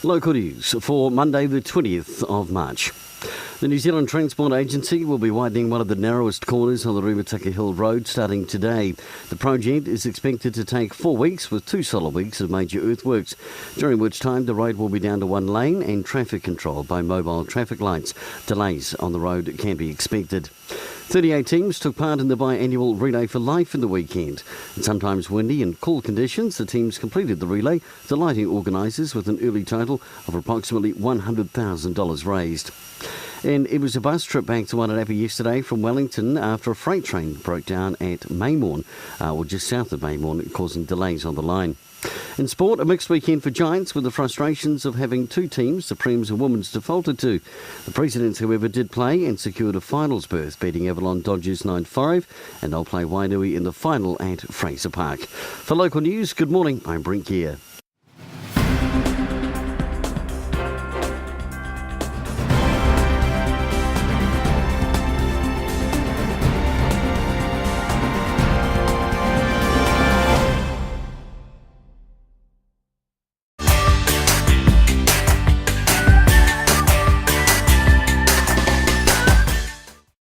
Local news for Monday the 20th of March. The New Zealand Transport Agency will be widening one of the narrowest corners on the Ruataka Hill Road starting today. The project is expected to take 4 weeks with 2 solid weeks of major earthworks, during which time the road will be down to 1 lane and traffic controlled by mobile traffic lights. Delays on the road can be expected. 38 teams took part in the biannual Relay for Life in the weekend. In sometimes windy and cool conditions, the teams completed the relay, delighting organisers with an early total of approximately $100,000 raised. And it was a bus trip back to Wairarapa yesterday from Wellington after a freight train broke down at Maymorn, or just south of Maymorn, causing delays on the line. In sport, a mixed weekend for Giants with the frustrations of having 2 teams, the Prems and Women's, defaulted to. The Presidents, however, did play and secured a finals berth, beating Avalon Dodgers 9-5, and they'll play Wainui in the final at Fraser Park. For local news, good morning, I'm Brent Gare.